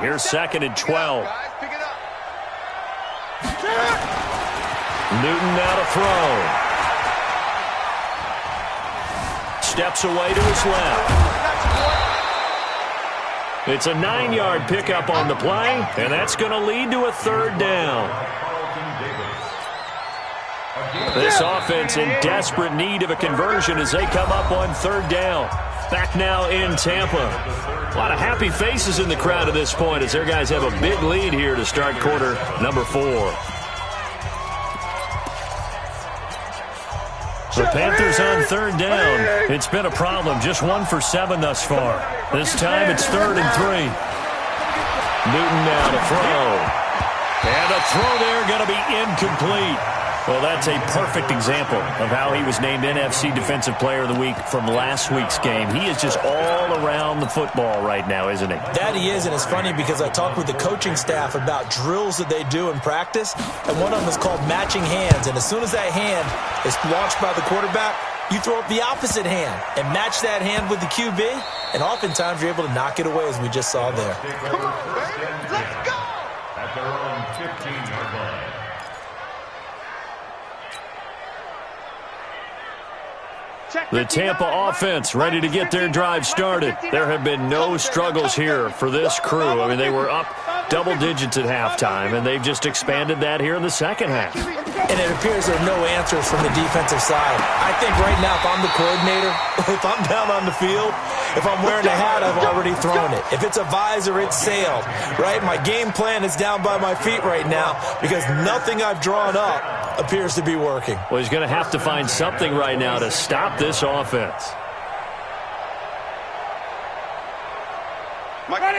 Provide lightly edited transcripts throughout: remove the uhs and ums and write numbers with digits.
Here's 2nd and 12. Newton now to throw. Steps away to his left. It's a 9-yard pickup on the play, and that's going to lead to a 3rd down. This offense in desperate need of a conversion as they come up on 3rd down. Back now in Tampa. A lot of happy faces in the crowd at this point as their guys have a big lead here to start quarter number 4. The Panthers on 3rd down. It's been a problem. Just 1 for 7 thus far. This time it's 3rd and 3. Newton now to throw. And a throw there going to be incomplete. Well, that's a perfect example of how he was named NFC Defensive Player of the Week from last week's game. He is just all around the football right now, isn't he? That he is, and it's funny because I talked with the coaching staff about drills that they do in practice, and one of them is called matching hands. And as soon as that hand is launched by the quarterback, you throw up the opposite hand and match that hand with the QB, and oftentimes you're able to knock it away, as we just saw there. Come on, baby. Let's go! At their own 15-yard line. The Tampa offense ready to get their drive started. There have been no struggles here for this crew. I mean, they were up double digits at halftime, and they've just expanded that here in the second half. And it appears there are no answers from the defensive side. I think right now, if I'm the coordinator, if I'm down on the field, if I'm wearing a hat, I've already thrown it. If it's a visor, it's sailed, right? My game plan is down by my feet right now because nothing I've drawn up appears to be working. Well, he's going to have to find something right now to stop this offense.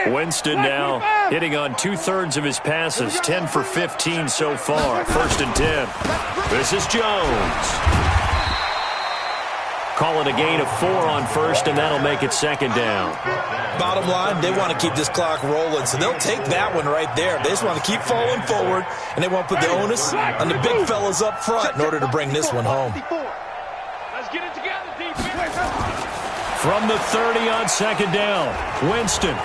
Winston now hitting on 2/3 of his passes, 10 for 15 so far. 1st and 10. This is Jones. Calling a gain of 4 on 1st, and that'll make it 2nd down. Bottom line, they want to keep this clock rolling, so they'll take that one right there. They just want to keep falling forward, and they want to put the onus on the big fellas up front in order to bring this one home. Let's get it together, defense. From the 30 on 2nd down, Winston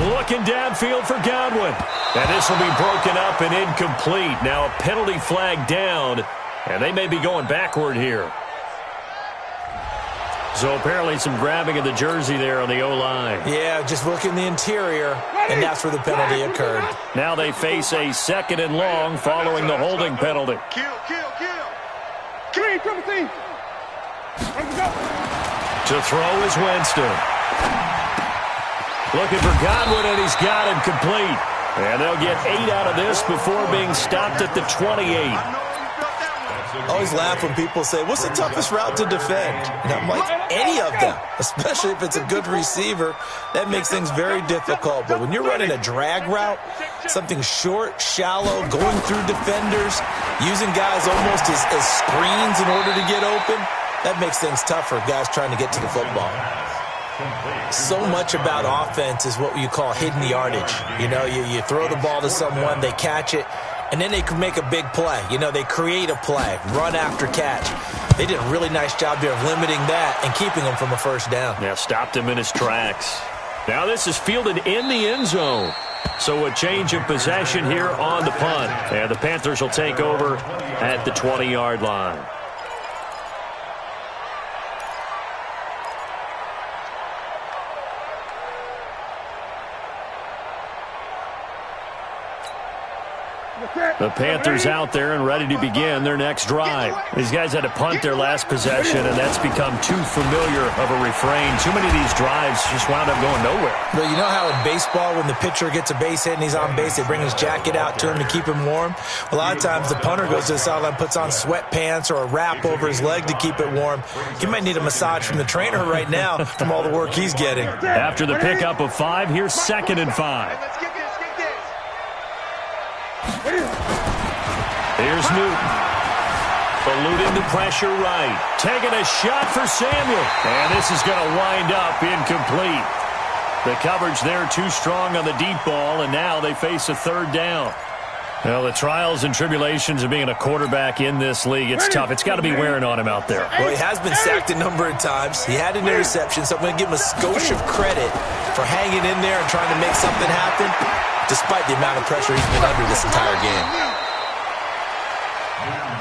looking downfield for Godwin. And this will be broken up and incomplete. Now a penalty flag down, and they may be going backward here. So apparently some grabbing of the jersey there on the O-line. Yeah, just look in the interior, and that's where the penalty occurred. Now they face a 2nd and long following the holding penalty. Kill. 3, triple team. To throw is Winston. Looking for Godwin, and he's got him complete. And they'll get 8 out of this before being stopped at the 28. I always laugh when people say, what's the toughest route to defend? And I'm like, any of them, especially if it's a good receiver. That makes things very difficult. But when you're running a drag route, something short, shallow, going through defenders, using guys almost as screens in order to get open, that makes things tough for guys trying to get to the football. So much about offense is what you call hidden yardage. You know, you throw the ball to someone, they catch it, and then they can make a big play. You know, they create a play, run after catch. They did a really nice job there of limiting that and keeping him from a 1st down. Yeah, stopped him in his tracks. Now this is fielded in the end zone. So a change of possession here on the punt. And the Panthers will take over at the 20-yard line. The Panthers out there and ready to begin their next drive. These guys had to punt their last possession, and that's become too familiar of a refrain. Too many of these drives just wound up going nowhere. Well, you know how in baseball when the pitcher gets a base hit and he's on base, they bring his jacket out to him to keep him warm? A lot of times the punter goes to the sideline, puts on sweatpants or a wrap over his leg to keep it warm. He might need a massage from the trainer right now from all the work he's getting. After the pickup of 5, here's 2nd and 5. Let's get this. Here's Newton. Eluding the pressure right. Taking a shot for Samuel. And this is going to wind up incomplete. The coverage there too strong on the deep ball, and now they face a 3rd down. Well, the trials and tribulations of being a quarterback in this league, it's tough. It's got to be wearing on him out there. Well, he has been sacked a number of times. He had an interception, so I'm going to give him a skosh of credit for hanging in there and trying to make something happen. despite the amount of pressure he's been under this entire game.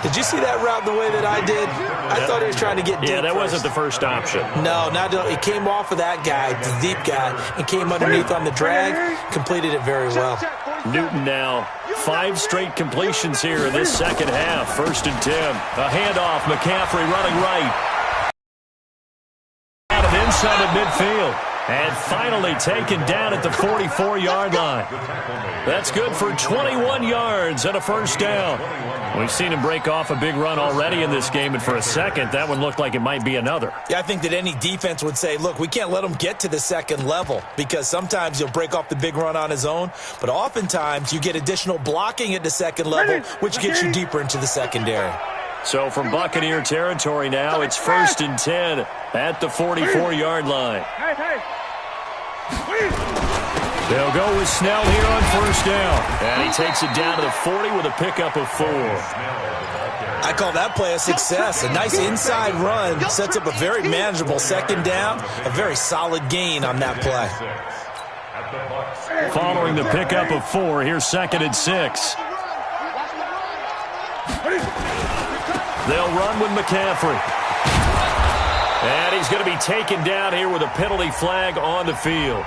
Did you see that route the way that I did? I thought he was trying to get deep. Yeah, that first. wasn't the first option. No, it came off of that guy, the deep guy, and came underneath on the drag, completed it very well. Newton now, 5 straight completions here in this second half. 1st and 10. A handoff, McCaffrey running right. Out of inside of midfield. And finally taken down at the 44-yard line. That's good for 21 yards and a first down. We've seen him break off a big run already in this game, and for a second, that one looked like it might be another. Yeah, I think that any defense would say, look, we can't let him get to the second level because sometimes he'll break off the big run on his own, but oftentimes you get additional blocking at the second level, which gets you deeper into the secondary. So from Buccaneer territory now, it's 1st and 10 at the 44-yard line. They'll go with Snell here on 1st down. And he takes it down to the 40 with a pickup of 4. I call that play a success. A nice inside run sets up a very manageable 2nd down, a very solid gain on that play. Following the pickup of 4, here's 2nd and 6. They'll run with McCaffrey. And he's going to be taken down here with a penalty flag on the field.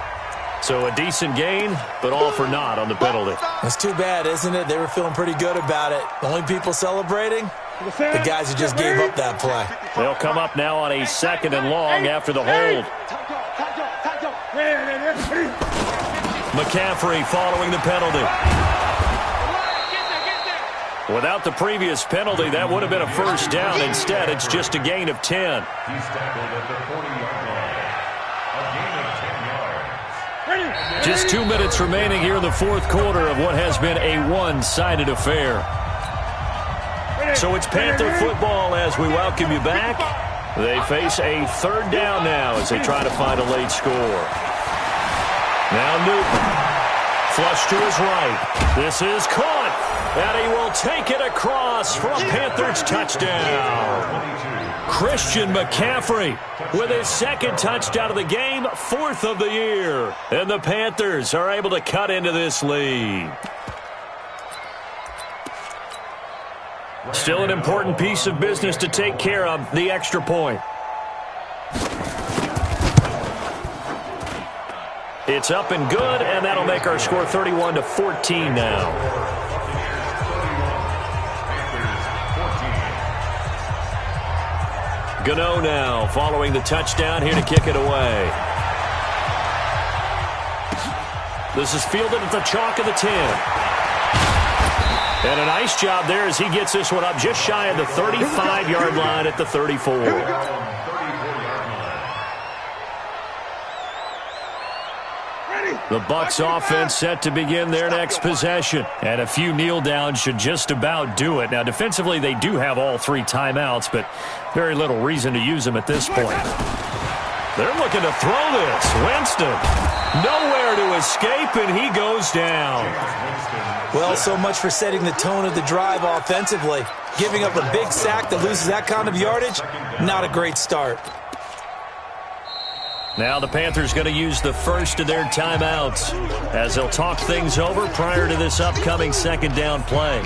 So a decent gain, but all for naught on the penalty. That's too bad, isn't it? They were feeling pretty good about it. The only people celebrating, the guys who just gave up that play. They'll come up now on a 2nd and long after the hold. McCaffrey following the penalty. Without the previous penalty, that would have been a first down. Instead, it's just a gain of 10. He's tackled at the 40-yard line. A gain of 10 yards. Just 2 minutes remaining here in the 4th quarter of what has been a one-sided affair. So it's Panther football as we welcome you back. They face a 3rd down now as they try to find a late score. Now Newton. Flush to his right. This is caught. And he will take it across for a Panthers touchdown. Christian McCaffrey with his 2nd touchdown of the game, 4th of the year. And the Panthers are able to cut into this lead. Still an important piece of business to take care of, the extra point. It's up and good, and that'll make our score 31-14 now. Gano now following the touchdown here to kick it away. This is fielded at the chalk of the 10. And a nice job there as he gets this one up just shy of the 35-yard line at the 34. The Bucs offense set to begin their next possession. And a few kneel downs should just about do it. Now, defensively, they do have all 3 timeouts, but very little reason to use them at this point. They're looking to throw this. Winston, nowhere to escape, and he goes down. Well, so much for setting the tone of the drive offensively. Giving up a big sack that loses that kind of yardage, not a great start. Now the Panthers going to use the first of their timeouts as they'll talk things over prior to this upcoming 2nd down play.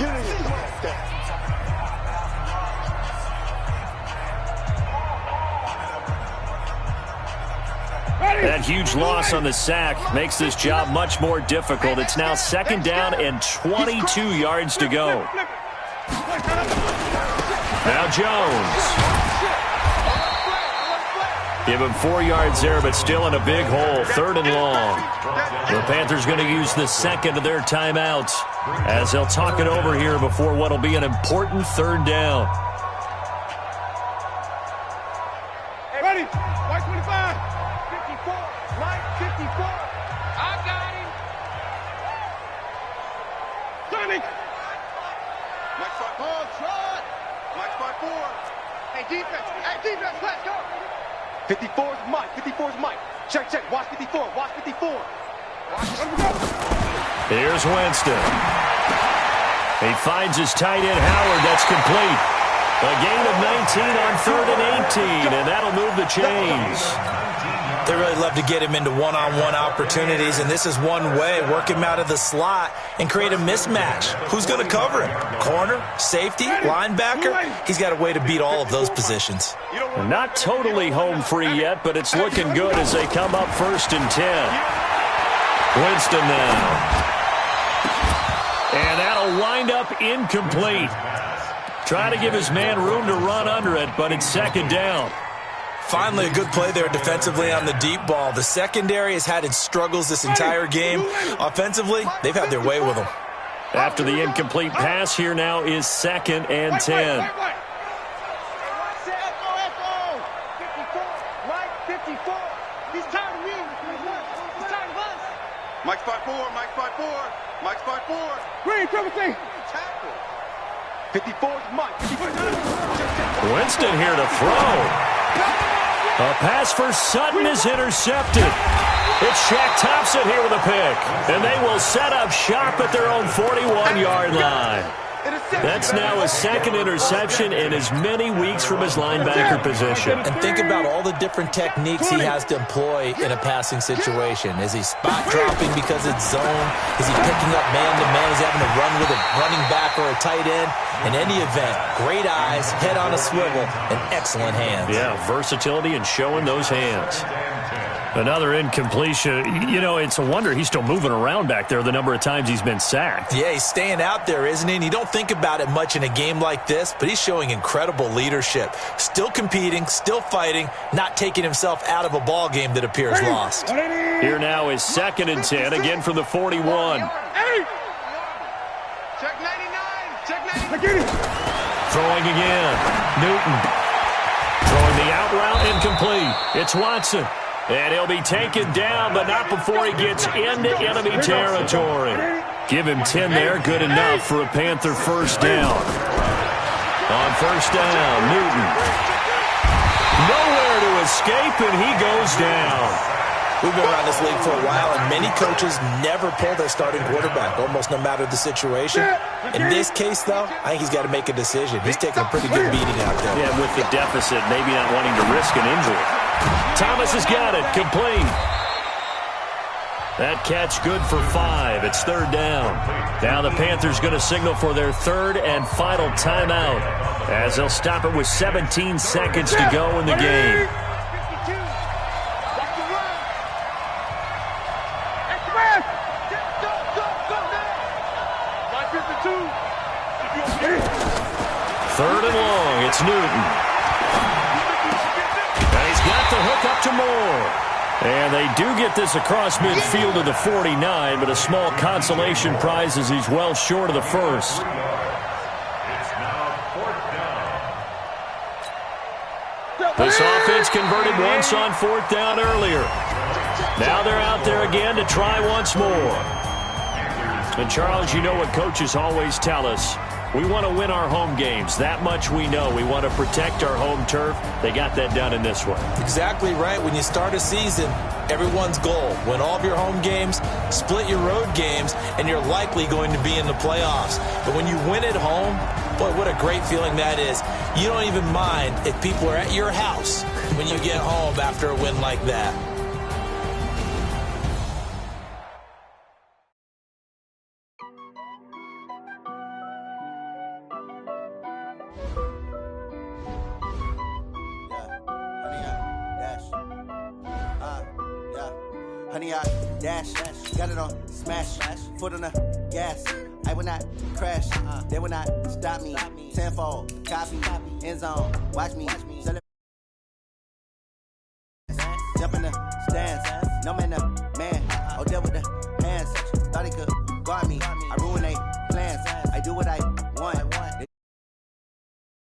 That huge loss on the sack makes this job much more difficult. It's now 2nd down and 22 yards to go. Now Jones. Give him 4 yards there, but still in a big hole. 3rd and long. The Panthers going to use the 2nd of their timeouts as they'll talk it over here before what will be an important 3rd down. Hey, ready? White 25. 54. Light 54. I got him. Sonic. Mike 5. Ball shot. Mike 5-4. Hey, defense. Hey, defense. Let's go. 54's Mike. 54's Mike. Check, check. Watch 54. Watch 54. Here's Winston. He finds his tight end, Howard. That's complete. A gain of 19 on 3rd and 18, and that'll move the chains. They really love to get him into one-on-one opportunities, and this is one way. Work him out of the slot and create a mismatch. Who's going to cover him? Corner, safety, linebacker? He's got a way to beat all of those positions. Not totally home free yet, but it's looking good as they come up 1st and 10. Winston now. And that'll wind up incomplete. Trying to give his man room to run under it, but it's 2nd down. Finally, a good play there defensively on the deep ball. The secondary has had its struggles this entire game. Offensively, they've had their way with them. After the incomplete pass, here now is 2nd and 10. Mike 5-4, Mike 5-4, Mike 5-4. Green, triple thing. 54 is Mike. Winston here to throw. A pass for Sutton is intercepted. It's Shaq Thompson here with a pick. And they will set up shop at their own 41-yard line. That's now his 2nd interception in as many weeks from his linebacker position. And think about all the different techniques he has to employ in a passing situation. Is he spot dropping because it's zone? Is he picking up man-to-man? Is he having to run with a running back or a tight end? In any event, great eyes, head on a swivel, and excellent hands. Yeah, versatility and showing those hands. Another incompletion. You know, it's a wonder he's still moving around back there the number of times he's been sacked. Yeah, he's staying out there, isn't he? And you don't think about it much in a game like this, but he's showing incredible leadership. Still competing, still fighting, not taking himself out of a ball game that appears lost. Here now is 2nd and 10, again from the 41. Check 99. Check 99. Throwing again. Newton. Throwing the out route incomplete. It's Watson. And he'll be taken down, but not before he gets into enemy territory. Give him 10 there, good enough for a Panther 1st down. On 1st down, Newton. Nowhere to escape, and he goes down. We've been around this league for a while, and many coaches never pull their starting quarterback, almost no matter the situation. In this case, though, I think he's got to make a decision. He's taking a pretty good beating out there. Yeah, with the deficit, maybe not wanting to risk an injury. Thomas has got it, complete. That catch good for 5. It's 3rd down. Now the Panthers going to signal for their 3rd and final timeout, as they'll stop it with 17 seconds to go in the game. Third and long, it's Newton. And he's got the hook up to Moore. And they do get this across midfield to the 49, but a small consolation prize as he's well short of the 1st. It's now 4th down. This offense converted once on 4th down earlier. Now they're out there again to try once more. And Charles, you know what coaches always tell us. We want to win our home games. That much we know. We want to protect our home turf. They got that done in this one. Exactly right. When you start a season, everyone's goal, win all of your home games, split your road games, and you're likely going to be in the playoffs. But when you win at home, boy, what a great feeling that is. You don't even mind if people are at your house when you get home after a win like that. Honey, I dash, got it on smash, foot on the gas. I will not crash, they will not stop me. Tenfold, copy, end zone, watch me. Jump in the stands, no man, the man. Oh, there with the hands, thought he could guard me.